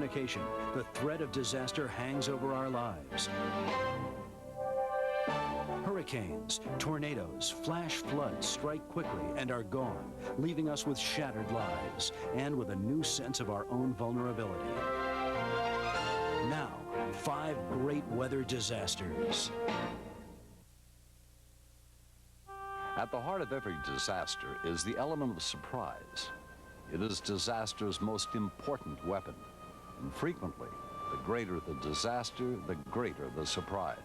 communication, the threat of disaster hangs over our lives. Hurricanes, tornadoes, flash floods strike quickly and are gone, leaving us with shattered lives and with a new sense of our own vulnerability. Now, 5 great weather disasters. At the heart of every disaster is the element of surprise. It is disaster's most important weapon, and frequently, the greater the disaster, the greater the surprise.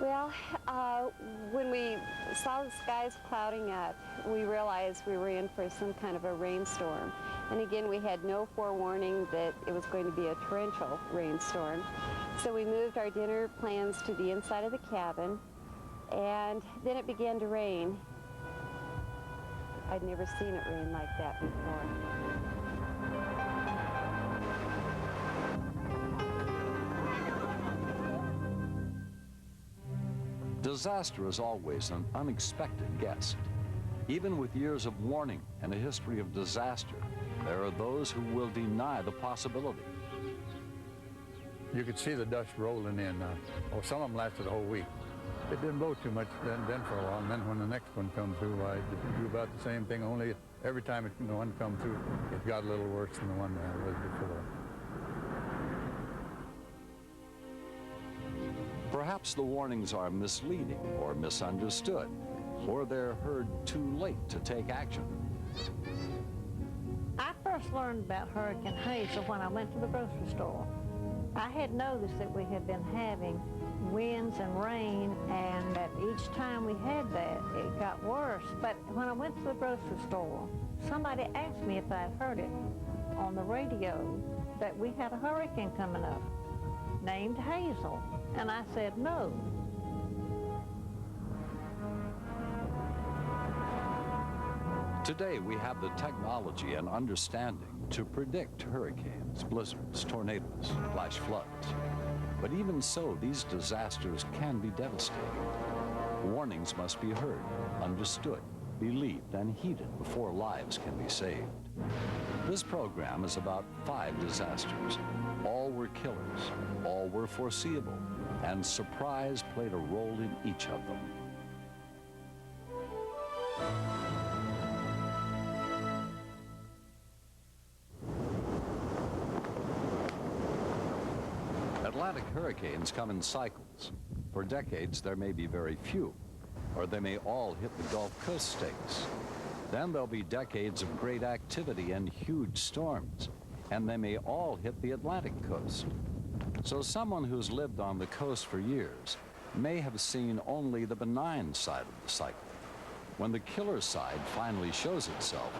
Well, when we saw the skies clouding up, we realized we were in for some kind of a rainstorm. And again, we had no forewarning that it was going to be a torrential rainstorm. So we moved our dinner plans to the inside of the cabin, and then it began to rain. I'd never seen it rain like that before. Disaster is always an unexpected guest. Even with years of warning and a history of disaster, there are those who will deny the possibility. You could see the dust rolling in. Some of them lasted a whole week. It didn't blow too much then for a while, and then when the next one come through, I do about the same thing, only every time the one come through, it got a little worse than the one that was before. Perhaps the warnings are misleading or misunderstood, or they're heard too late to take action. I first learned about Hurricane Hazel when I went to the grocery store. I had noticed that we had been having winds and rain, and that each time we had that, it got worse. But when I went to the grocery store, somebody asked me if I'd heard it on the radio that we had a hurricane coming up named Hazel. And I said no. Today, we have the technology and understanding to predict hurricanes, blizzards, tornadoes, flash floods. But even so, these disasters can be devastating. Warnings must be heard, understood, believed, and heeded before lives can be saved. This program is about 5 disasters. All were killers, all were foreseeable, and surprise played a role in each of them. Atlantic hurricanes come in cycles. For decades, there may be very few, or they may all hit the Gulf Coast states. Then there'll be decades of great activity and huge storms, and they may all hit the Atlantic coast. So someone who's lived on the coast for years may have seen only the benign side of the cycle. When the killer side finally shows itself,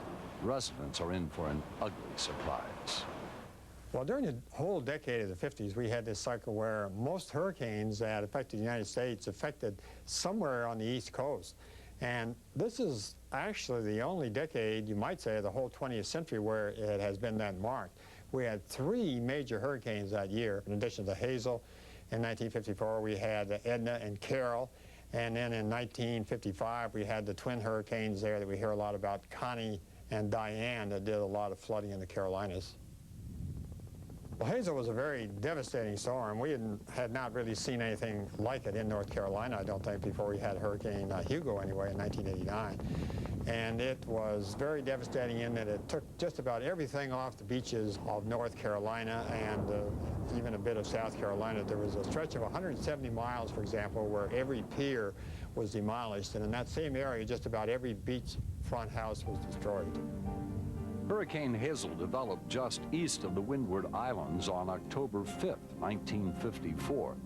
residents are in for an ugly surprise. Well, during the whole decade of the 50s, we had this cycle where most hurricanes that affected the United States affected somewhere on the East Coast. And this is actually the only decade, you might say, of the whole 20th century where it has been that marked. We had 3 major hurricanes that year. In addition to Hazel, in 1954, we had Edna and Carol. And then in 1955, we had the twin hurricanes there that we hear a lot about, Connie and Diane, that did a lot of flooding in the Carolinas. Well, Hazel was a very devastating storm. We had not really seen anything like it in North Carolina, I don't think, before we had Hurricane Hugo anyway in 1989. And it was very devastating in that it took just about everything off the beaches of North Carolina and even a bit of South Carolina. There was a stretch of 170 miles, for example, where every pier was demolished. And in that same area, just about every beachfront house was destroyed. Hurricane Hazel developed just east of the Windward Islands on October 5th, 1954.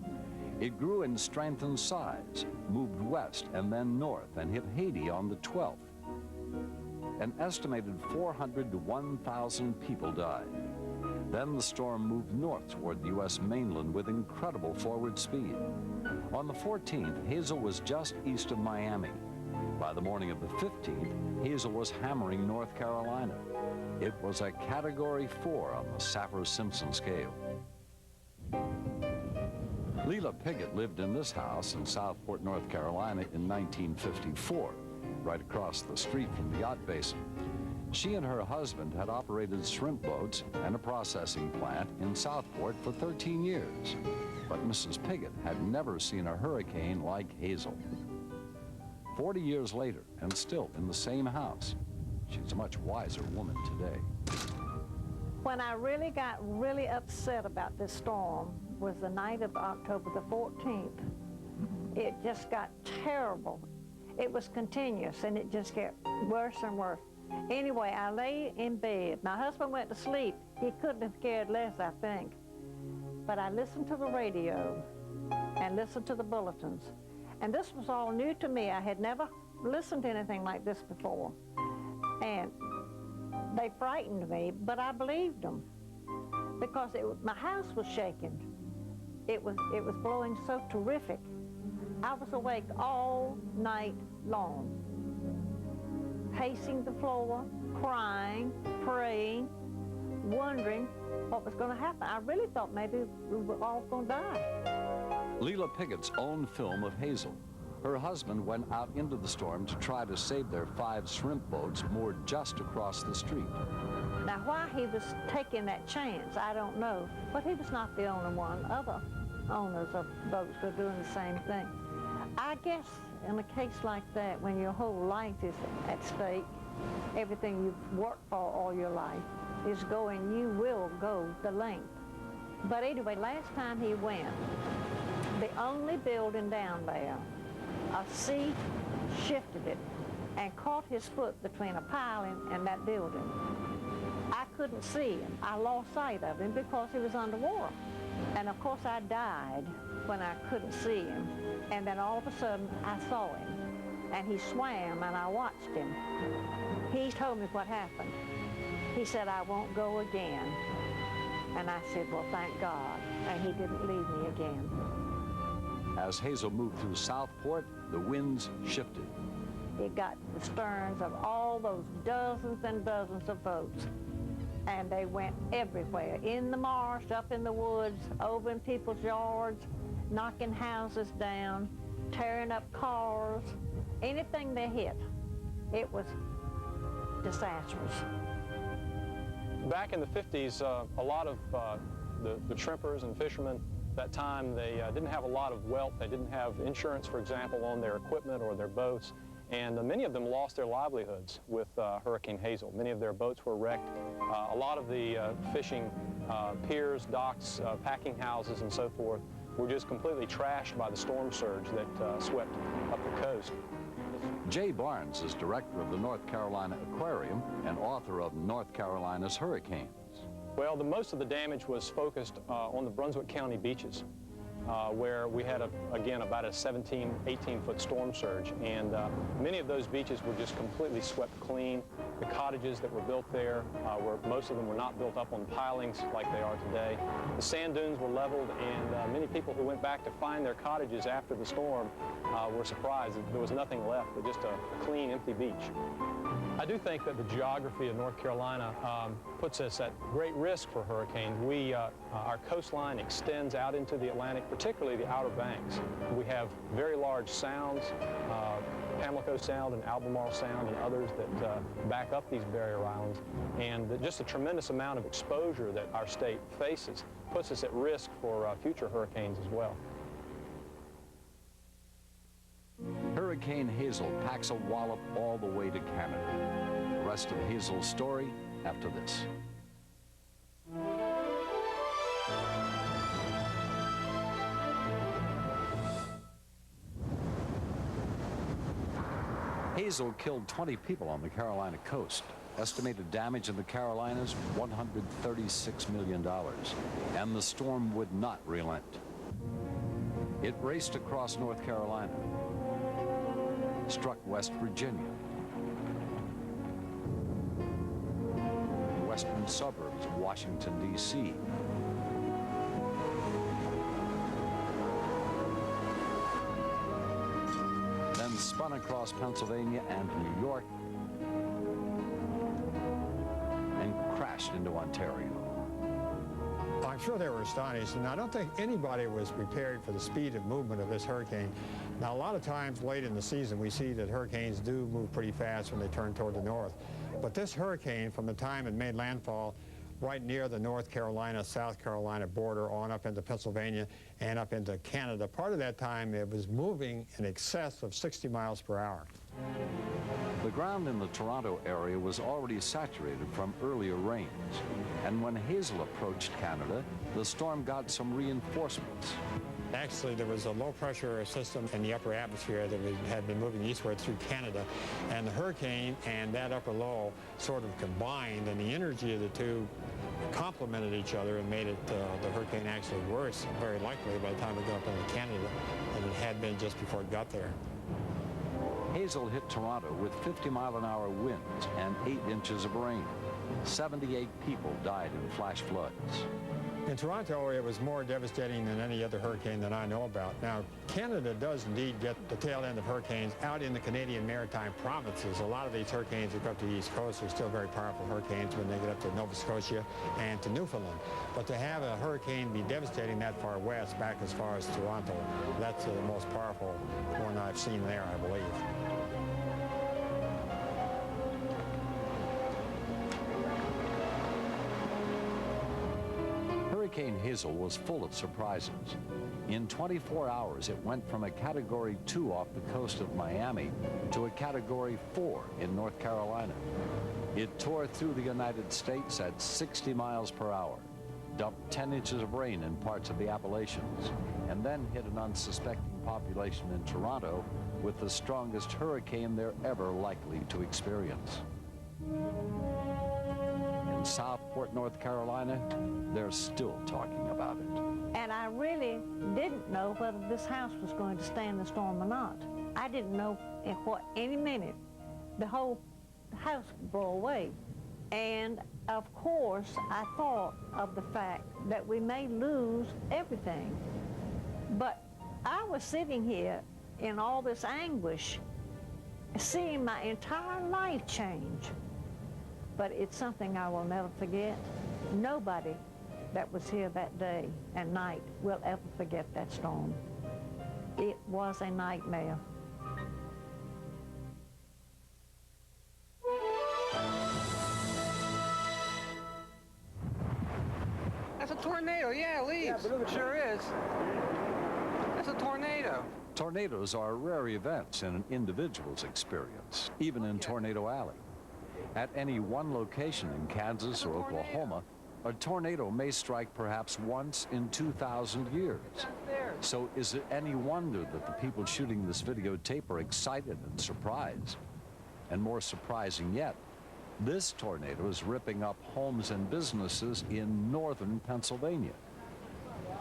It grew in strength and size, moved west and then north, and hit Haiti on the 12th. An estimated 400 to 1,000 people died. Then the storm moved north toward the U.S. mainland with incredible forward speed. On the 14th, Hazel was just east of Miami. By the morning of the 15th, Hazel was hammering North Carolina. It was a Category 4 on the Saffir-Simpson scale. Leela Piggott lived in this house in Southport, North Carolina in 1954, right across the street from the yacht basin. She and her husband had operated shrimp boats and a processing plant in Southport for 13 years. But Mrs. Piggott had never seen a hurricane like Hazel. 40 years later, and still in the same house, she's a much wiser woman today. When I really got upset about this storm was the night of October the 14th. It just got terrible. It was continuous, and it just got worse and worse. Anyway, I lay in bed. My husband went to sleep. He couldn't have cared less, I think. But I listened to the radio and listened to the bulletins. And this was all new to me. I had never listened to anything like this before. And they frightened me, but I believed them because my house was shaking. It was blowing so terrific. I was awake all night long, pacing the floor, crying, praying, wondering what was going to happen. I really thought maybe we were all going to die. Leila Piggott's own film of Hazel. Her husband went out into the storm to try to save their 5 shrimp boats moored just across the street. Now, why he was taking that chance, I don't know. But he was not the only one. Other owners of boats were doing the same thing. I guess in a case like that, when your whole life is at stake, everything you've worked for all your life is going, you will go the length. But anyway, last time he went, the only building down there, a sea shifted it and caught his foot between a piling and that building. I couldn't see him. I lost sight of him because he was underwater. And of course I died when I couldn't see him. And then all of a sudden I saw him. And he swam and I watched him. He told me what happened. He said, "I won't go again." And I said, "Well, thank God." And he didn't leave me again. As Hazel moved through Southport, the winds shifted. It got the sterns of all those dozens and dozens of boats. And they went everywhere, in the marsh, up in the woods, over in people's yards, knocking houses down, tearing up cars, anything they hit. It was disastrous. Back in the 50s, a lot of the shrimpers and fishermen that time, they didn't have a lot of wealth. They didn't have insurance, for example, on their equipment or their boats. And many of them lost their livelihoods with Hurricane Hazel. Many of their boats were wrecked. A lot of the fishing piers, docks, packing houses, and so forth were just completely trashed by the storm surge that swept up the coast. Jay Barnes is director of the North Carolina Aquarium and author of North Carolina's Hurricanes. Well, most of the damage was focused on the Brunswick County beaches, where we had, again, about a 17, 18-foot storm surge. And many of those beaches were just completely swept clean. The cottages that were built there, most of them were not built up on pilings like they are today. The sand dunes were leveled, and many people who went back to find their cottages after the storm were surprised that there was nothing left but just a clean, empty beach. I do think that the geography of North Carolina puts us at great risk for hurricanes. Our coastline extends out into the Atlantic, particularly the Outer Banks. We have very large sounds, Pamlico Sound and Albemarle Sound and others that back up these barrier islands. And just a tremendous amount of exposure that our state faces puts us at risk for future hurricanes as well. Hurricane Hazel packs a wallop all the way to Canada. The rest of Hazel's story after this. Hazel killed 20 people on the Carolina coast. Estimated damage in the Carolinas, $136 million. And the storm would not relent. It raced across North Carolina, struck West Virginia, the western suburbs of Washington, D.C., then spun across Pennsylvania and New York and crashed into Ontario. I'm sure they were astonished, and I don't think anybody was prepared for the speed of movement of this hurricane. Now, a lot of times late in the season, we see that hurricanes do move pretty fast when they turn toward the north. But this hurricane, from the time it made landfall right near the North Carolina, South Carolina border on up into Pennsylvania and up into Canada, part of that time it was moving in excess of 60 miles per hour. The ground in the Toronto area was already saturated from earlier rains, and when Hazel approached Canada, the storm got some reinforcements. Actually, there was a low-pressure system in the upper atmosphere that had been moving eastward through Canada, and the hurricane and that upper low sort of combined, and the energy of the two complemented each other and made it the hurricane actually worse, very likely, by the time it got up into Canada than it had been just before it got there. Hazel hit Toronto with 50-mile-an-hour winds and 8 inches of rain. 78 people died in flash floods. In Toronto, it was more devastating than any other hurricane that I know about. Now, Canada does indeed get the tail end of hurricanes out in the Canadian maritime provinces. A lot of these hurricanes that go up to the East Coast are still very powerful hurricanes when they get up to Nova Scotia and to Newfoundland. But to have a hurricane be devastating that far west, back as far as Toronto, that's the most powerful one I've seen there, I believe. Hurricane Hazel was full of surprises. In 24 hours, it went from a Category 2 off the coast of Miami to a Category 4 in North Carolina. It tore through the United States at 60 miles per hour, dumped 10 inches of rain in parts of the Appalachians, and then hit an unsuspecting population in Toronto with the strongest hurricane they're ever likely to experience. In Southport, North Carolina, they're still talking about it. And I really didn't know whether this house was going to stand the storm or not. I didn't know in what any minute the whole house would blow away. And of course, I thought of the fact that we may lose everything. But I was sitting here in all this anguish, seeing my entire life change. But it's something I will never forget. Nobody that was here that day and night will ever forget that storm. It was a nightmare. That's a tornado, yeah, leaves. Yeah, but look, it sure is. That's a tornado. Tornadoes are rare events in an individual's experience, even in Tornado Alley. At any one location in Kansas or Oklahoma, a tornado may strike perhaps once in 2,000 years. So is it any wonder that the people shooting this videotape are excited and surprised? And more surprising yet, this tornado is ripping up homes and businesses in northern Pennsylvania.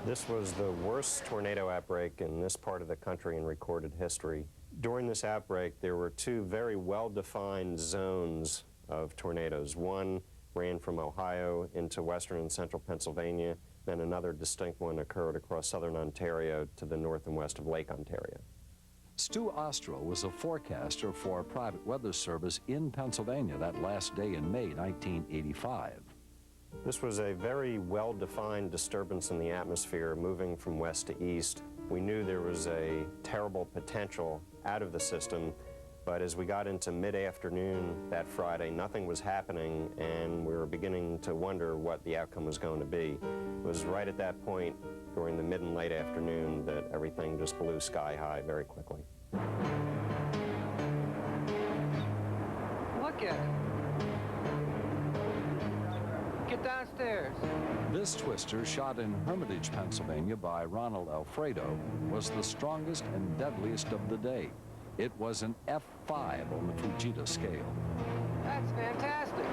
This was the worst tornado outbreak in this part of the country in recorded history. During this outbreak, there were two very well-defined zones of tornadoes. One ran from Ohio into western and central Pennsylvania, then another distinct one occurred across southern Ontario to the north and west of Lake Ontario. Stu Ostro was a forecaster for a private weather service in Pennsylvania that last day in May 1985. This was a very well-defined disturbance in the atmosphere moving from west to east. We knew there was a terrible potential out of the system, but as we got into mid-afternoon that Friday, nothing was happening, and we were beginning to wonder what the outcome was going to be. It was right at that point, during the mid and late afternoon, that everything just blew sky high very quickly. Look at it. Get downstairs. This twister, shot in Hermitage, Pennsylvania by Ronald Alfredo, was the strongest and deadliest of the day. It was an F5 on the Fujita scale. That's fantastic.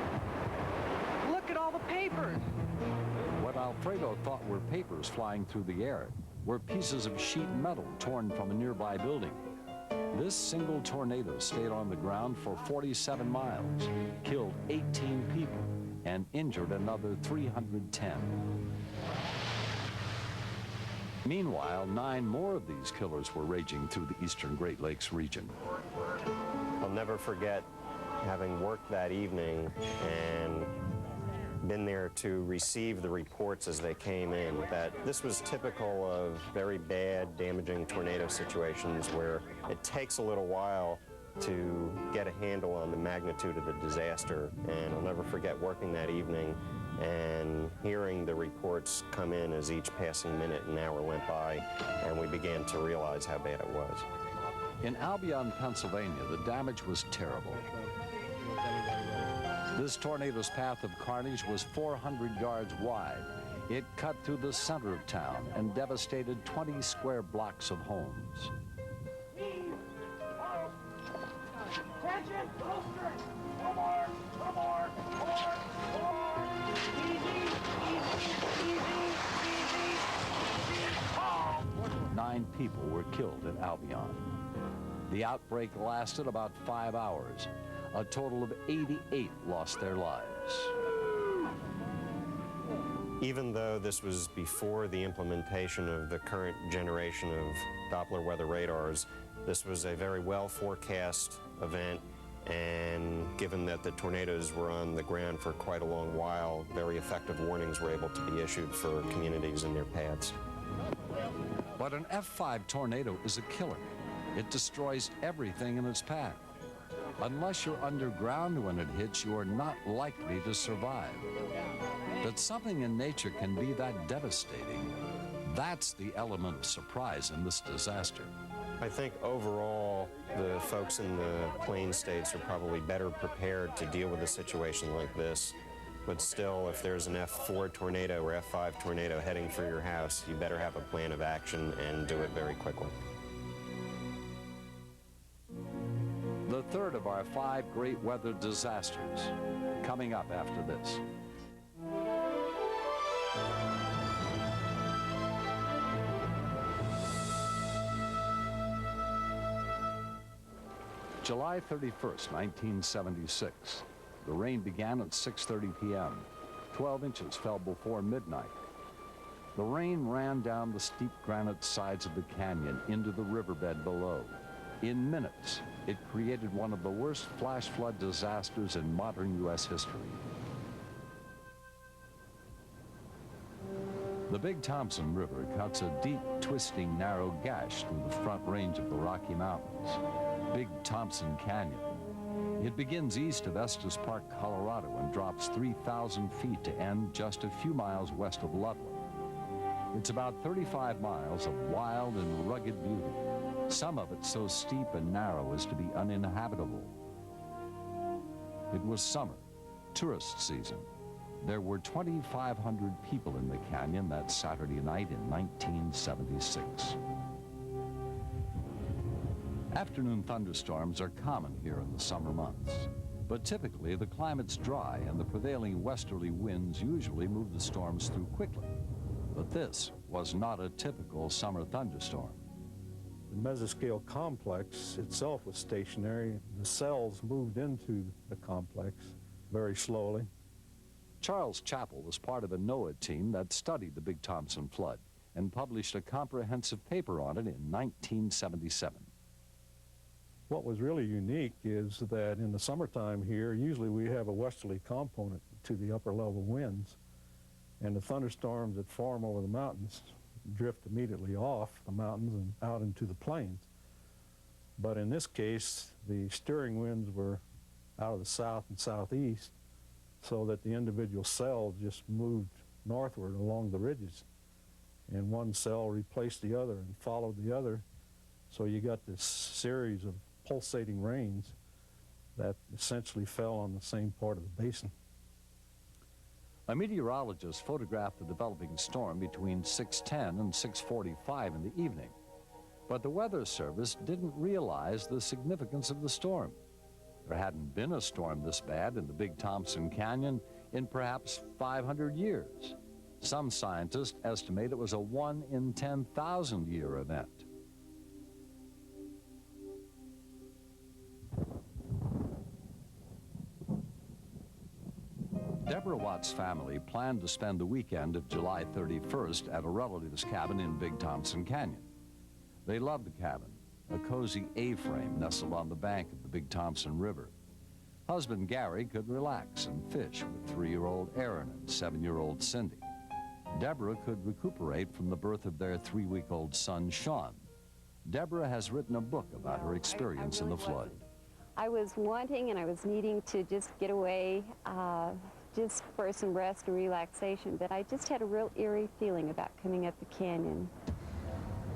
Look at all the papers. What Alfredo thought were papers flying through the air were pieces of sheet metal torn from a nearby building. This single tornado stayed on the ground for 47 miles, killed 18 people, and injured another 310. Meanwhile, 9 more of these killers were raging through the eastern Great Lakes region. I'll never forget having worked that evening and been there to receive the reports as they came in, that this was typical of very bad, damaging tornado situations where it takes a little while to get a handle on the magnitude of the disaster. And I'll never forget working that evening and hearing the reports come in as each passing minute and hour went by, and we began to realize how bad it was. In Albion, Pennsylvania, the damage was terrible. This tornado's path of carnage was 400 yards wide. It cut through the center of town and devastated 20 square blocks of homes. Attention, holster! One more, one more, one more, one more. Easy, easy, easy, easy, easy. Oh. 9 people were killed at Albion. The outbreak lasted about 5 hours. A total of 88 lost their lives. Even though this was before the implementation of the current generation of Doppler weather radars, this was a very well forecast event, and given that the tornadoes were on the ground for quite a long while, very effective warnings were able to be issued for communities in their paths. But an F5 tornado is a killer. It destroys everything in its path. Unless you're underground when it hits, you are not likely to survive. That something in nature can be that devastating, that's the element of surprise in this disaster. I think overall, the folks in the Plain States are probably better prepared to deal with a situation like this. But still, if there's an F4 tornado or F5 tornado heading for your house, you better have a plan of action and do it very quickly. The third of our 5 great weather disasters, coming up after this. July 31st, 1976. The rain began at 6:30 p.m. 12 inches fell before midnight. The rain ran down the steep granite sides of the canyon into the riverbed below. In minutes, it created one of the worst flash flood disasters in modern U.S. history. The Big Thompson River cuts a deep, twisting, narrow gash through the front range of the Rocky Mountains, Big Thompson Canyon. It begins east of Estes Park, Colorado, and drops 3,000 feet to end just a few miles west of Loveland. It's about 35 miles of wild and rugged beauty, some of it so steep and narrow as to be uninhabitable. It was summer, tourist season. There were 2,500 people in the canyon that Saturday night in 1976. Afternoon thunderstorms are common here in the summer months, but typically the climate's dry and the prevailing westerly winds usually move the storms through quickly. But this was not a typical summer thunderstorm. The mesoscale complex itself was stationary. The cells moved into the complex very slowly. Charles Chappell was part of a NOAA team that studied the Big Thompson flood and published a comprehensive paper on it in 1977. What was really unique is that in the summertime here, usually we have a westerly component to the upper level winds, and the thunderstorms that form over the mountains drift immediately off the mountains and out into the plains. But in this case, the steering winds were out of the south and southeast, so that the individual cells just moved northward along the ridges. And one cell replaced the other and followed the other, so you got this series of pulsating rains that essentially fell on the same part of the basin. A meteorologist photographed the developing storm between 6:10 and 6:45 in the evening, but the Weather Service didn't realize the significance of the storm. There hadn't been a storm this bad in the Big Thompson Canyon in perhaps 500 years. Some scientists estimate it was a 1 in 10,000 year event. Deborah Watt's family planned to spend the weekend of July 31st at a relative's cabin in Big Thompson Canyon. They loved the cabin, a cozy A-frame nestled on the bank of the Big Thompson River. Husband Gary could relax and fish with 3-year-old Aaron and 7-year-old Cindy. Deborah could recuperate from the birth of their 3-week-old son, Sean. Deborah has written a book about her experience in the flood. I was wanting and I was needing to just get away just for some rest and relaxation, but I just had a real eerie feeling about coming up the canyon.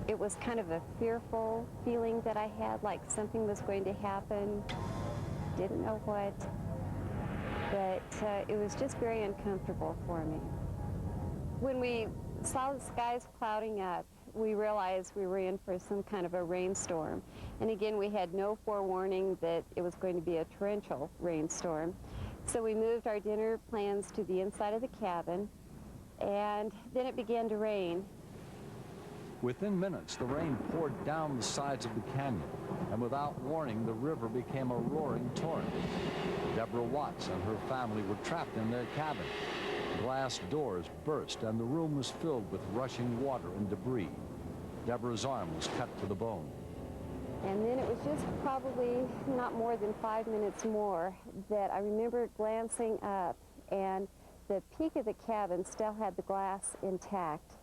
It was kind of a fearful feeling that I had, like something was going to happen. Didn't know what, but it was just very uncomfortable for me. When we saw the skies clouding up, we realized we were in for some kind of a rainstorm. And again, we had no forewarning that it was going to be a torrential rainstorm. So we moved our dinner plans to the inside of the cabin, and then it began to rain. Within minutes, the rain poured down the sides of the canyon, and without warning, the river became a roaring torrent. Deborah Watts and her family were trapped in their cabin. Glass doors burst, and the room was filled with rushing water and debris. Deborah's arm was cut to the bone. And then it was just probably not more than 5 minutes more that I remember glancing up, and the peak of the cabin still had the glass intact.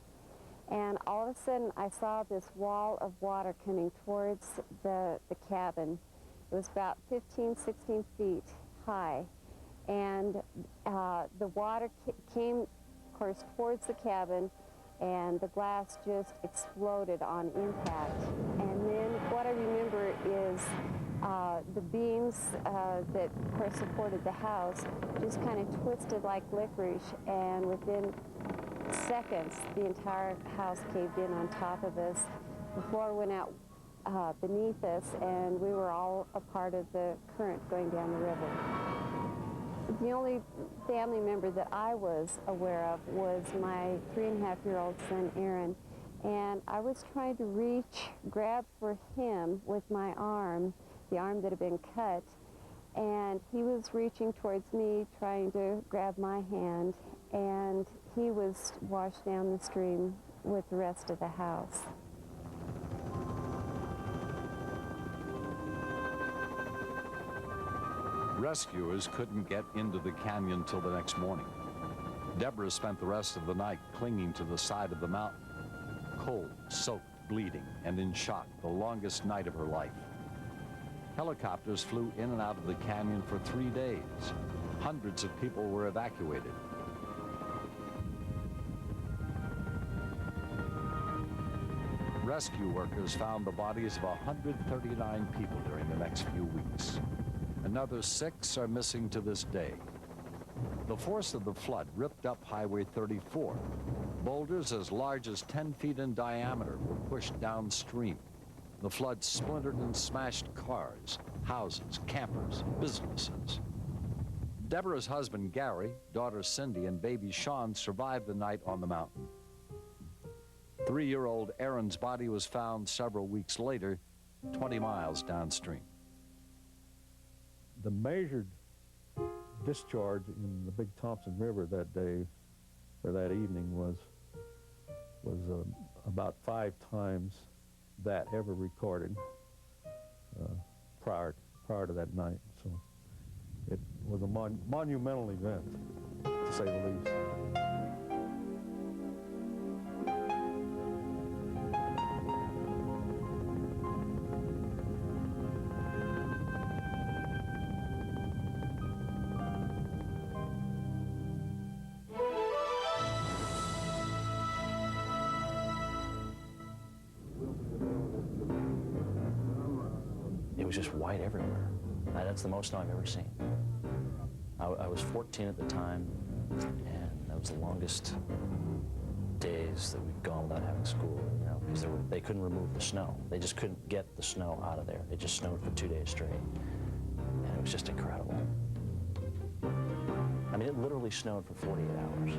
And all of a sudden, I saw this wall of water coming towards the cabin. It was about 15, 16 feet high. And the water came, of course, towards the cabin, and the glass just exploded on impact. And then what I remember is the beams that, of course, supported the house just kind of twisted like licorice, and within seconds, the entire house caved in on top of us. The floor went out beneath us, and we were all a part of the current going down the river. The only family member that I was aware of was my 3.5-year-old son, Aaron, and I was trying to grab for him with my arm, the arm that had been cut, and he was reaching towards me, trying to grab my hand, and he was washed down the stream with the rest of the house. Rescuers couldn't get into the canyon till the next morning. Deborah spent the rest of the night clinging to the side of the mountain, cold, soaked, bleeding, and in shock, the longest night of her life. Helicopters flew in and out of the canyon for 3 days. Hundreds of people were evacuated. Rescue workers found the bodies of 139 people during the next few weeks. Another 6 are missing to this day. The force of the flood ripped up Highway 34. Boulders as large as 10 feet in diameter were pushed downstream. The flood splintered and smashed cars, houses, campers, businesses. Deborah's husband, Gary, daughter Cindy, and baby Sean survived the night on the mountain. 3-year-old Aaron's body was found several weeks later, 20 miles downstream. The measured discharge in the Big Thompson River that day, or that evening, was about 5 times that ever recorded prior to that night. So it was a monumental event, to say the least. It was just white everywhere. That's the most snow I've ever seen. I was 14 at the time, and that was the longest days that we'd gone without having school, you know, because they couldn't remove the snow. They just couldn't get the snow out of there. It just snowed for 2 days straight, and it was just incredible. I mean, it literally snowed for 48 hours,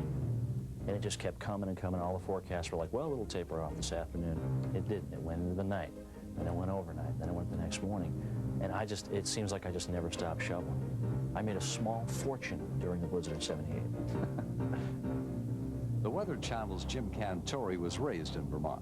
and it just kept coming and coming. All the forecasts were like, well, it'll taper off this afternoon. It didn't. It went into the night. Then it went overnight, then it went the next morning. And it seems like I just never stopped shoveling. I made a small fortune during the blizzard of '78. The Weather Channel's Jim Cantori was raised in Vermont.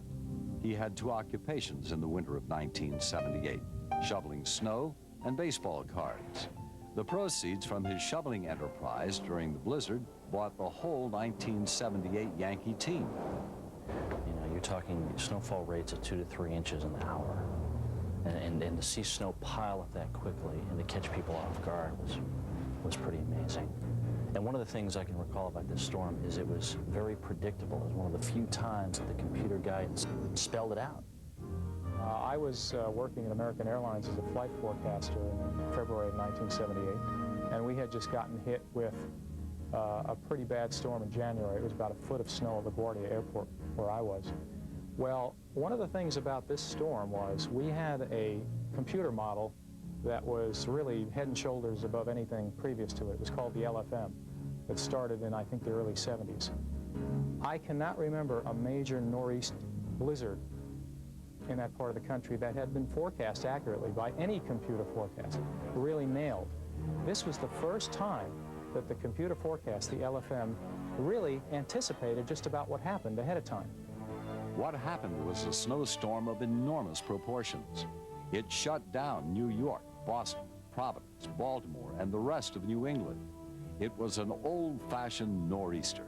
He had 2 occupations in the winter of 1978, shoveling snow and baseball cards. The proceeds from his shoveling enterprise during the blizzard bought the whole 1978 Yankee team. You know, you're talking snowfall rates of 2 to 3 inches an hour. And to see snow pile up that quickly and to catch people off guard was pretty amazing. And one of the things I can recall about this storm is it was very predictable. It was one of the few times that the computer guidance spelled it out. I was working at American Airlines as a flight forecaster in February of 1978, and we had just gotten hit with a pretty bad storm in January. It was about a foot of snow at LaGuardia Airport, where I was. Well, one of the things about this storm was we had a computer model that was really head and shoulders above anything previous to it. It was called the LFM. It started in, I think, the early 70s. I cannot remember a major nor'east blizzard in that part of the country that had been forecast accurately by any computer forecast, really nailed. This was the first time that the computer forecast, the LFM, really anticipated just about what happened ahead of time. What happened was a snowstorm of enormous proportions. It shut down New York, Boston, Providence, Baltimore, and the rest of New England. It was an old-fashioned nor'easter.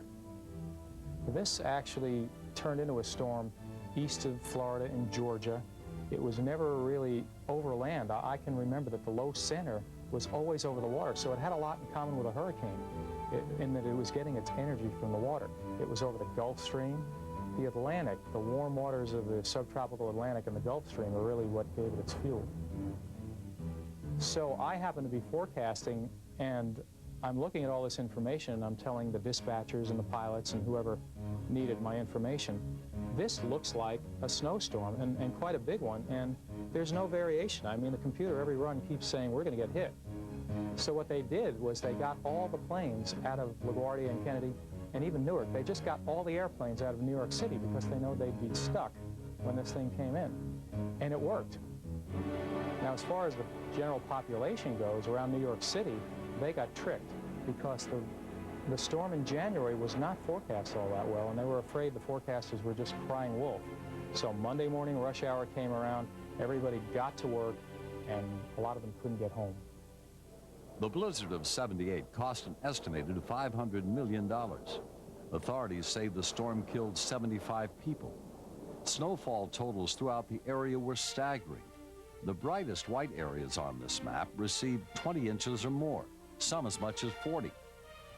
This actually turned into a storm east of Florida and Georgia. It was never really over land. I can remember that the low center was always over the water, so it had a lot in common with a hurricane in that it was getting its energy from the water. It was over the Gulf Stream. The Atlantic, the warm waters of the subtropical Atlantic and the Gulf Stream are really what gave it its fuel. So I happen to be forecasting, and I'm looking at all this information, and I'm telling the dispatchers and the pilots and whoever needed my information, this looks like a snowstorm, and quite a big one, and there's no variation. I mean, the computer every run keeps saying we're going to get hit. So what they did was they got all the planes out of LaGuardia and Kennedy and even Newark. They just got all the airplanes out of New York City because they know they'd be stuck when this thing came in. And it worked. Now, as far as the general population goes around New York City, they got tricked because the storm in January was not forecast all that well, and they were afraid the forecasters were just crying wolf. So Monday morning rush hour came around, everybody got to work, and a lot of them couldn't get home. The blizzard of '78 cost an estimated $500 million. Authorities say the storm killed 75 people. Snowfall totals throughout the area were staggering. The brightest white areas on this map received 20 inches or more, some as much as 40.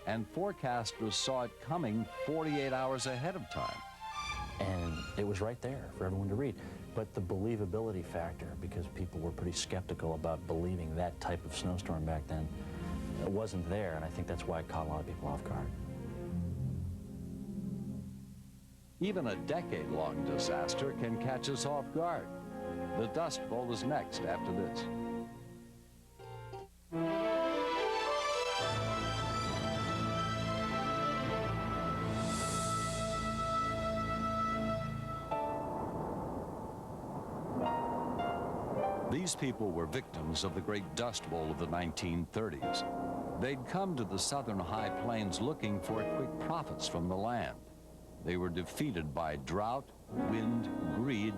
And forecasters saw it coming 48 hours ahead of time. And it was right there for everyone to read. But the believability factor, because people were pretty skeptical about believing that type of snowstorm back then, it wasn't there, and I think that's why it caught a lot of people off guard. Even a decade-long disaster can catch us off guard. The Dust Bowl is next after this. These people were victims of the Great Dust Bowl of the 1930s. They'd come to the southern high plains looking for quick profits from the land. They were defeated by drought, wind, greed,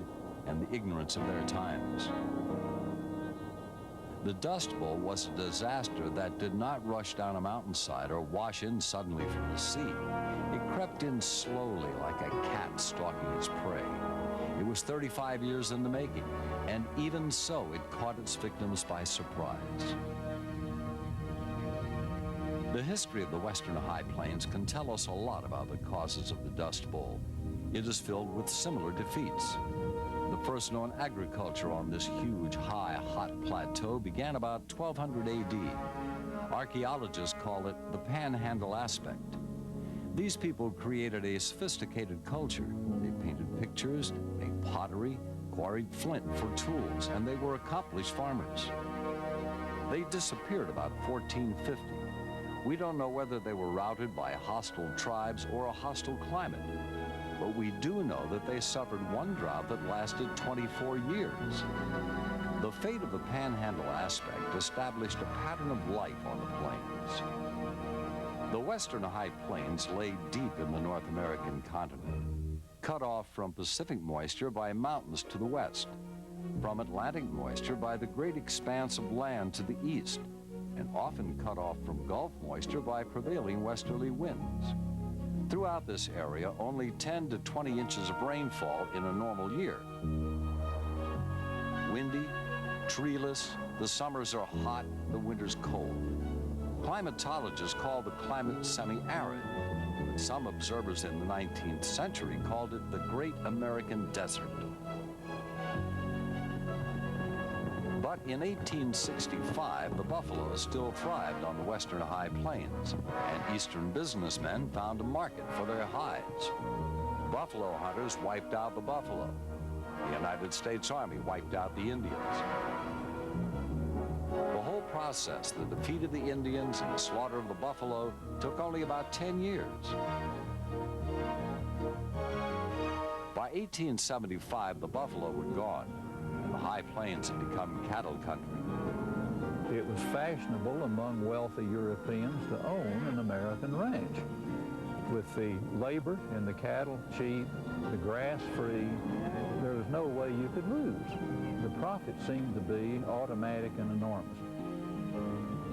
and the ignorance of their times. The Dust Bowl was a disaster that did not rush down a mountainside or wash in suddenly from the sea. It crept in slowly like a cat stalking its prey. It was 35 years in the making, and even so, it caught its victims by surprise. The history of the Western High Plains can tell us a lot about the causes of the Dust Bowl. It is filled with similar defeats. The first known agriculture on this huge, high, hot plateau began about 1200 AD. Archaeologists call it the Panhandle aspect. These people created a sophisticated culture. They painted pictures, made pottery, quarried flint for tools, and they were accomplished farmers. They disappeared about 1450. We don't know whether they were routed by hostile tribes or a hostile climate, but we do know that they suffered one drought that lasted 24 years. The fate of the Panhandle aspect established a pattern of life on the plains. The Western High Plains lay deep in the North American continent, cut off from Pacific moisture by mountains to the west, from Atlantic moisture by the great expanse of land to the east, and often cut off from Gulf moisture by prevailing westerly winds. Throughout this area, only 10 to 20 inches of rainfall in a normal year. Windy, treeless, the summers are hot, the winters cold. Climatologists call the climate semi-arid, but some observers in the 19th century called it the Great American Desert. But in 1865, the buffalo still thrived on the western high plains, and eastern businessmen found a market for their hides. Buffalo hunters wiped out the buffalo. The United States Army wiped out the Indians. The whole process, the defeat of the Indians and the slaughter of the buffalo, took only about 10 years. By 1875, the buffalo were gone, and the high plains had become cattle country. It was fashionable among wealthy Europeans to own an American ranch. With the labor and the cattle cheap, the grass free, there was no way you could lose. The profit seemed to be automatic and enormous.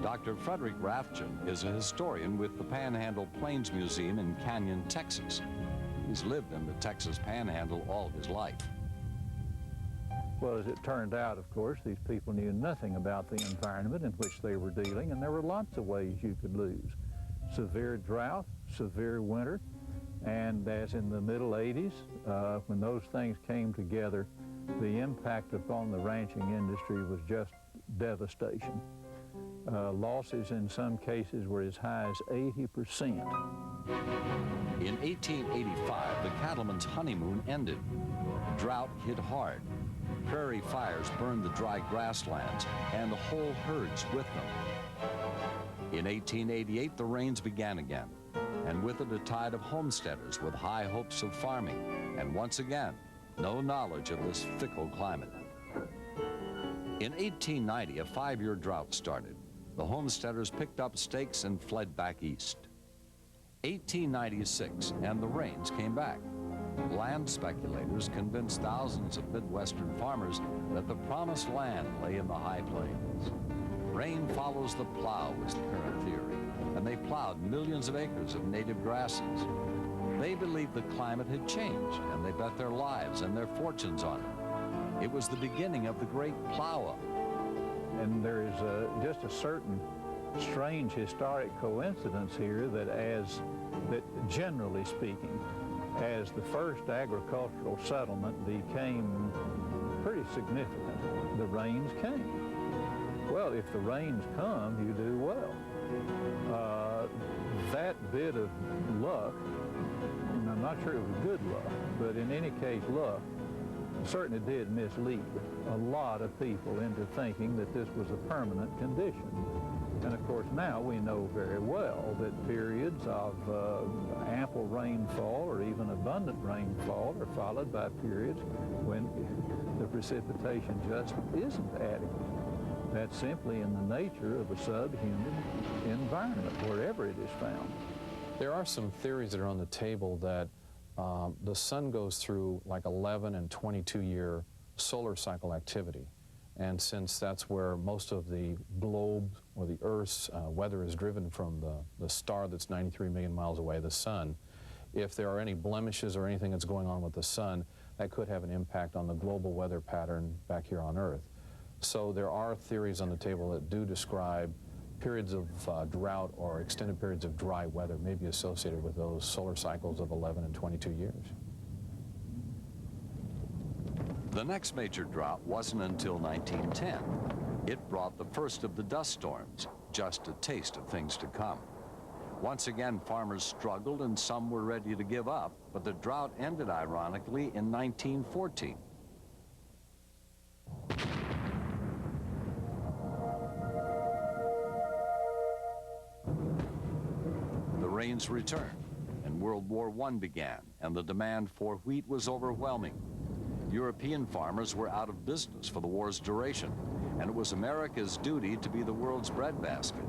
Dr. Frederick Rathjen is a historian with the Panhandle Plains Museum in Canyon, Texas. He's lived in the Texas Panhandle all his life. Well, as it turned out, of course, these people knew nothing about the environment in which they were dealing, and there were lots of ways you could lose. Severe drought, severe winter, and as in the middle 80s, when those things came together, the impact upon the ranching industry was just devastation. Losses in some cases were as high as 80%. In 1885, the cattleman's honeymoon ended. Drought hit hard. Prairie fires burned the dry grasslands and the whole herds with them. In 1888, the rains began again, and with it a tide of homesteaders with high hopes of farming, and once again, no knowledge of this fickle climate. In 1890, a 5-year drought started. The homesteaders picked up stakes and fled back east. 1896, and the rains came back. Land speculators convinced thousands of Midwestern farmers that the promised land lay in the high plains. Rain follows the plow was the current theory, and they plowed millions of acres of native grasses. They believed the climate had changed, and they bet their lives and their fortunes on it. It was the beginning of the great plow-up. And there is just a certain strange historic coincidence here that generally speaking, as the first agricultural settlement became pretty significant, the rains came. Well, if the rains come, you do well. That bit of luck, and I'm not sure it was good luck, but in any case, luck certainly did mislead a lot of people into thinking that this was a permanent condition. And of course, now we know very well that periods of ample rainfall or even abundant rainfall are followed by periods when the precipitation just isn't adequate. That's simply in the nature of a subhuman environment, wherever it is found. There are some theories that are on the table that the sun goes through like 11 and 22-year solar cycle activity. And since that's where most of the globe or the Earth's weather is driven from the star that's 93 million miles away, the sun, if there are any blemishes or anything that's going on with the sun, that could have an impact on the global weather pattern back here on Earth. So there are theories on the table that do describe periods of drought or extended periods of dry weather may be associated with those solar cycles of 11 and 22 years. The next major drought wasn't until 1910. It brought the first of the dust storms, just a taste of things to come. Once again, farmers struggled and some were ready to give up, but the drought ended, ironically, in 1914. The rains returned, and World War I began, and the demand for wheat was overwhelming. European farmers were out of business for the war's duration, and it was America's duty to be the world's breadbasket.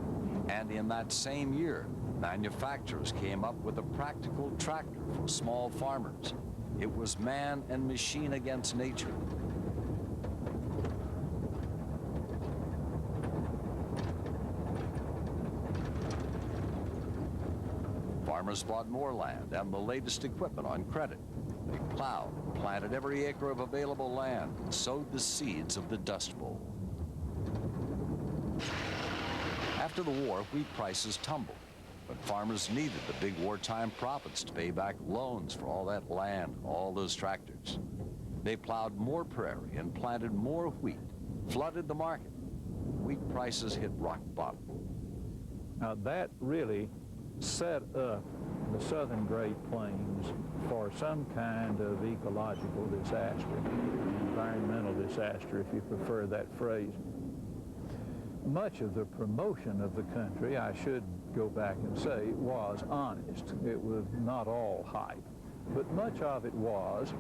And in that same year, manufacturers came up with a practical tractor for small farmers. It was man and machine against nature. Farmers bought more land and the latest equipment on credit. They plowed, planted every acre of available land, and sowed the seeds of the Dust Bowl. After the war, wheat prices tumbled, but farmers needed the big wartime profits to pay back loans for all that land, all those tractors. They plowed more prairie and planted more wheat, flooded the market. Wheat prices hit rock bottom. Now that really set up the southern Great Plains for some kind of ecological disaster, environmental disaster, if you prefer that phrase. Much of the promotion of the country, I should go back and say, was honest. It was not all hype, but much of it was.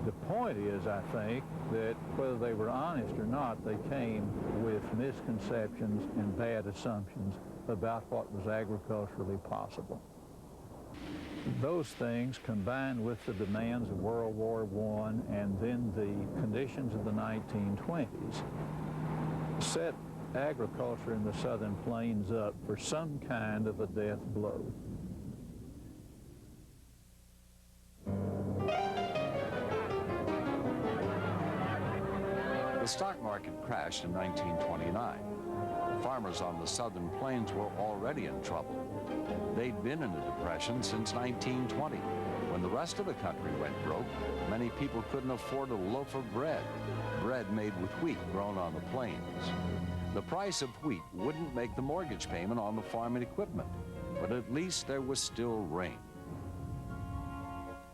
The point is, I think, that whether they were honest or not, they came with misconceptions and bad assumptions about what was agriculturally possible. Those things, combined with the demands of World War I and then the conditions of the 1920s, set agriculture in the southern plains up for some kind of a death blow. The stock market crashed in 1929. Farmers on the southern plains were already in trouble. They'd been in a depression since 1920. When the rest of the country went broke, many people couldn't afford a loaf of bread made with wheat grown on the plains. The price of wheat wouldn't make the mortgage payment on the farm and equipment, but at least there was still rain.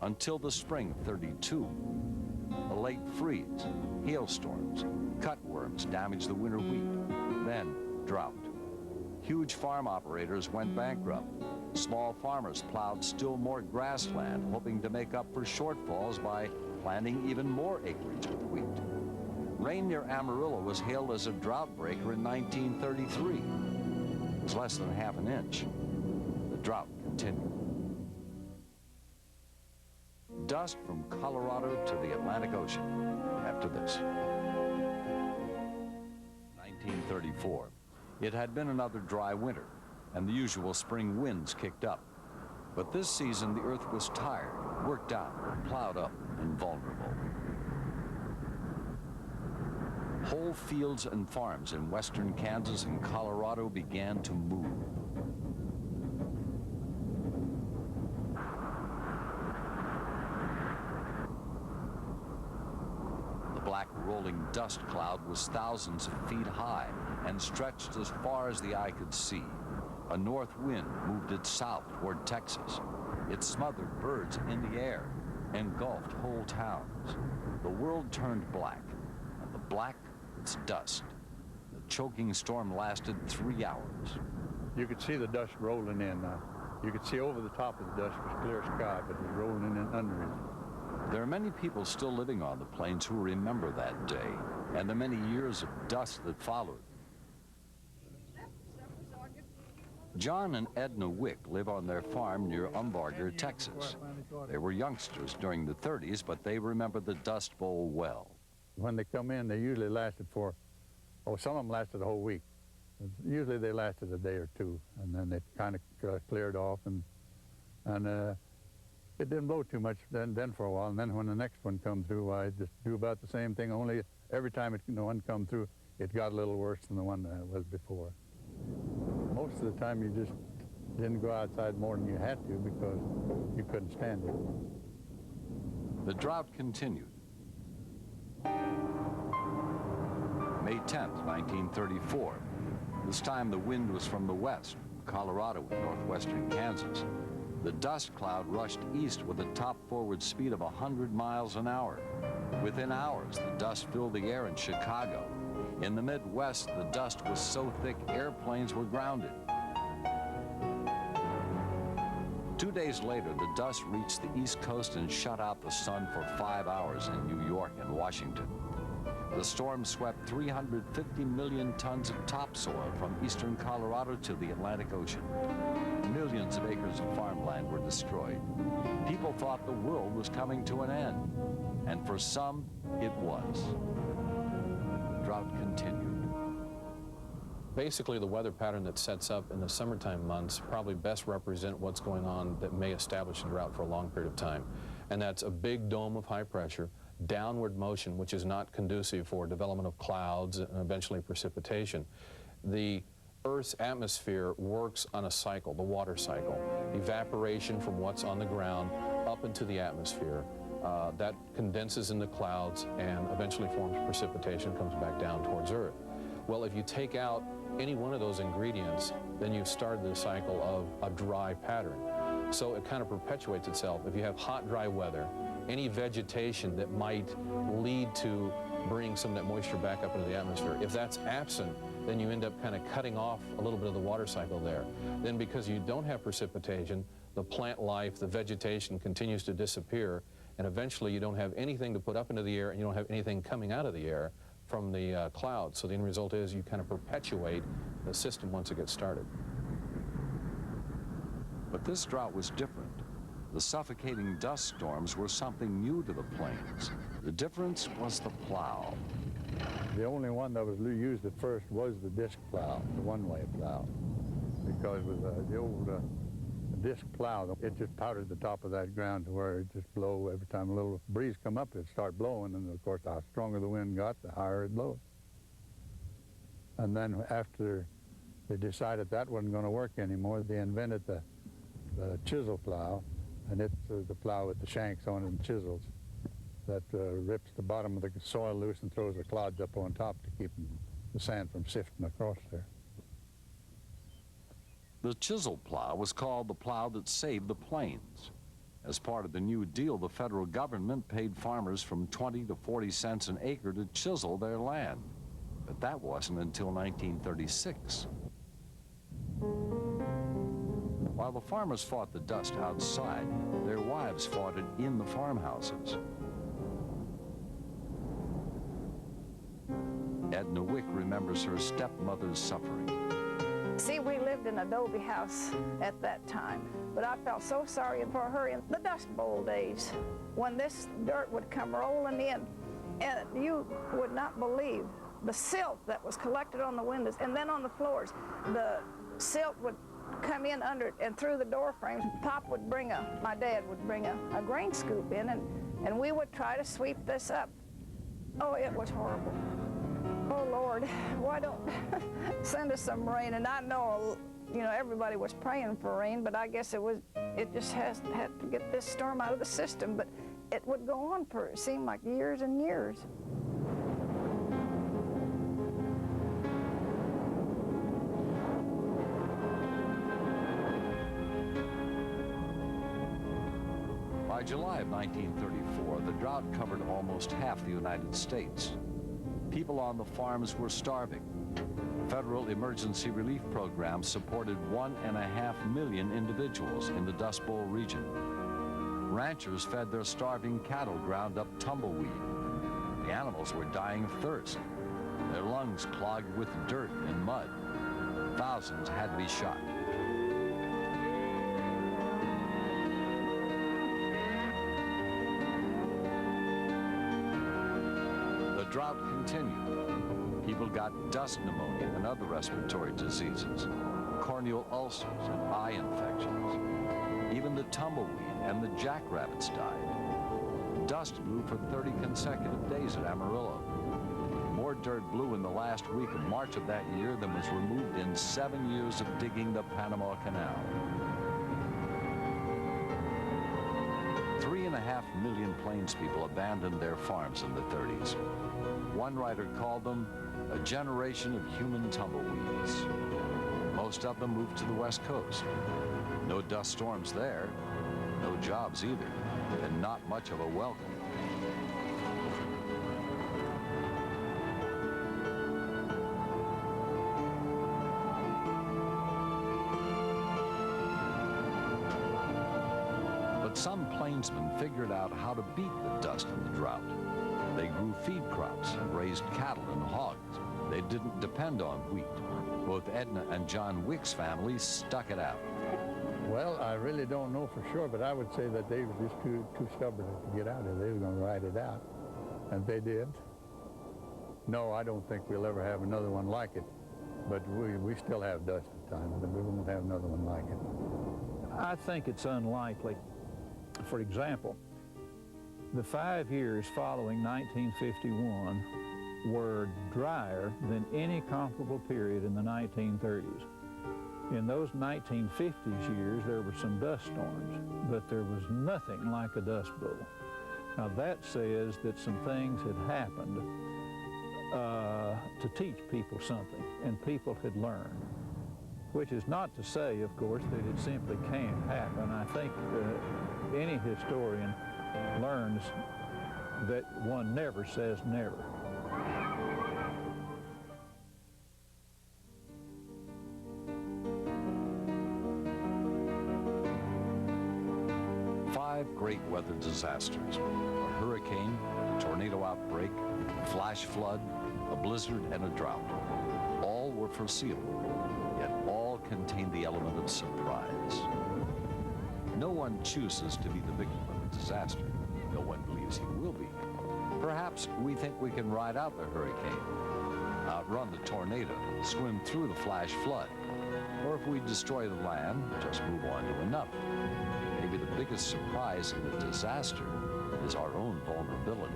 Until the spring of '32. A late freeze, hailstorms, cutworms damaged the winter wheat. Then drought. Huge farm operators went bankrupt. Small farmers plowed still more grassland, hoping to make up for shortfalls by planting even more acreage with wheat. Rain near Amarillo was hailed as a drought breaker in 1933. It was less than half an inch. The drought continued. Dust from Colorado to the Atlantic Ocean after this. 1934. It had been another dry winter, and the usual spring winds kicked up. But this season, the earth was tired, worked out, plowed up, and vulnerable. Whole fields and farms in western Kansas and Colorado began to move. The black rolling dust cloud was thousands of feet high and stretched as far as the eye could see. A north wind moved it south toward Texas. It smothered birds in the air, engulfed whole towns. The world turned black, and the black was dust. The choking storm lasted 3 hours. You could see the dust rolling in. You could see over the top of the dust was clear sky, but it was rolling in under it. There are many people still living on the plains who remember that day and the many years of dust that followed. John and Edna Wick live on their farm near Umbarger, Texas. They were youngsters during the 30s, but they remember the Dust Bowl well. When they come in, they usually lasted for, some of them lasted a whole week. Usually they lasted a day or two, and then they kind of cleared off, and it didn't blow too much then for a while. And then when the next one come through, I just do about the same thing, only every time the one come through, it got a little worse than the one that was before. Most of the time you just didn't go outside more than you had to because you couldn't stand it. The drought continued. May 10th, 1934. This time the wind was from the west, Colorado and northwestern Kansas. The dust cloud rushed east with a top forward speed of 100 miles an hour. Within hours, the dust filled the air in Chicago. In the Midwest, the dust was so thick airplanes were grounded. 2 days later, the dust reached the East Coast and shut out the sun for 5 hours in New York and Washington. The storm swept 350 million tons of topsoil from eastern Colorado to the Atlantic Ocean. Millions of acres of farmland were destroyed. People thought the world was coming to an end, and for some, it was. Drought continued. Basically, the weather pattern that sets up in the summertime months probably best represent what's going on that may establish a drought for a long period of time. And that's a big dome of high pressure, downward motion, which is not conducive for development of clouds and eventually precipitation. The Earth's atmosphere works on a cycle, the water cycle. Evaporation from what's on the ground up into the atmosphere. That condenses into clouds and eventually forms precipitation, comes back down towards Earth. Well, if you take out any one of those ingredients, then you've started the cycle of a dry pattern. So it kind of perpetuates itself. If you have hot, dry weather, any vegetation that might lead to bring some of that moisture back up into the atmosphere, if that's absent, then you end up kind of cutting off a little bit of the water cycle there. Then because you don't have precipitation, the plant life, the vegetation continues to disappear, and eventually you don't have anything to put up into the air, and you don't have anything coming out of the air from the clouds. So the end result is you kind of perpetuate the system once it gets started. But this drought was different. The suffocating dust storms were something new to the plains. The difference was the plow. The only one that was used at first was the disc plow, the one-way plow, because with the old disc plow, it just powdered the top of that ground to where it just blow every time a little breeze come up, it'd start blowing, and of course, the stronger the wind got, the higher it blowed. And then after they decided that wasn't going to work anymore, they invented the chisel plow, and it's the plow with the shanks on it and chisels that rips the bottom of the soil loose and throws the clods up on top to keep the sand from sifting across there. The chisel plow was called the plow that saved the plains. As part of the New Deal, the federal government paid farmers from 20 to 40 cents an acre to chisel their land. But that wasn't until 1936. While the farmers fought the dust outside, their wives fought it in the farmhouses. Edna Wick remembers her stepmother's suffering. See, we lived in an adobe house at that time, but I felt so sorry for her in the Dust Bowl days when this dirt would come rolling in, and you would not believe the silt that was collected on the windows and then on the floors. The silt would come in under it and through the door frames. Pop would bring my dad would bring a grain scoop in, and we would try to sweep this up. Oh, it was horrible. Oh, Lord, why don't send us some rain? And I know, you know, everybody was praying for rain, but I guess it just had to get this storm out of the system. But it would go on for, it seemed like years and years. By July of 1934, the drought covered almost half the United States. People on the farms were starving. Federal emergency relief programs supported 1.5 million individuals in the Dust Bowl region. Ranchers fed their starving cattle ground up tumbleweed. The animals were dying of thirst. Their lungs clogged with dirt and mud. Thousands had to be shot. The drought continued. People got dust pneumonia and other respiratory diseases, corneal ulcers and eye infections. Even the tumbleweed and the jackrabbits died. Dust blew for 30 consecutive days at Amarillo. More dirt blew in the last week of March of that year than was removed in 7 years of digging the Panama Canal. 3.5 million Plains people abandoned their farms in the 30s. One writer called them a generation of human tumbleweeds. Most of them moved to the West Coast. No dust storms there, no jobs either, and not much of a welcome. But some plainsmen figured out how to beat the dust and the drought. They grew feed crops and raised cattle and hogs. They didn't depend on wheat. Both Edna and John Wick's families stuck it out. Well, I really don't know for sure, but I would say that they were just too stubborn to get out of it. They were going to ride it out, and they did. No, I don't think we'll ever have another one like it, but we still have dust at times, and we won't have another one like it. I think it's unlikely. For example, the 5 years following 1951 were drier than any comparable period in the 1930s. In those 1950s years, there were some dust storms, but there was nothing like a dust bowl. Now that says that some things had happened to teach people something, and people had learned. Which is not to say, of course, that it simply can't happen. I think any historian learns that one never says never. Five great weather disasters: a hurricane, a tornado outbreak, a flash flood, a blizzard, and a drought. All were foreseeable, yet all contained the element of surprise. No one chooses to be the victim of a disaster. No one believes he will be. Perhaps we think we can ride out the hurricane, outrun the tornado, swim through the flash flood, or if we destroy the land, just move on to another. Maybe the biggest surprise in the disaster is our own vulnerability.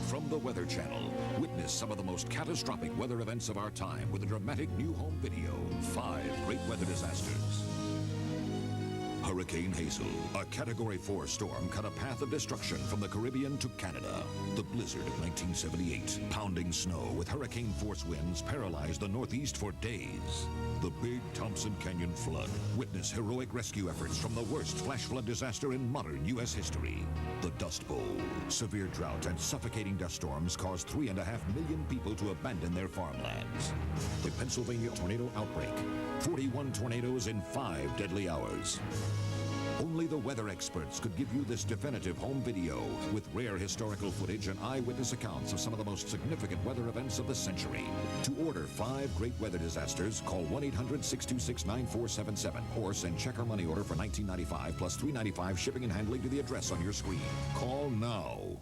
From the Weather Channel, witness some of the most catastrophic weather events of our time with a dramatic new home video, 5 great weather disasters. Hurricane Hazel, a Category 4 storm, cut a path of destruction from the Caribbean to Canada. The blizzard of 1978, pounding snow with hurricane force winds paralyzed the Northeast for days. The Big Thompson Canyon flood. Witness heroic rescue efforts from the worst flash flood disaster in modern U.S. history. The Dust Bowl. Severe drought and suffocating dust storms caused 3.5 million people to abandon their farmlands. The Pennsylvania Tornado Outbreak. 41 tornadoes in 5 deadly hours. Only the weather experts could give you this definitive home video with rare historical footage and eyewitness accounts of some of the most significant weather events of the century. To order 5 great weather disasters, call 1-800-626-9477 or send check or money order for $19.95 plus $3.95 shipping and handling to the address on your screen. Call now.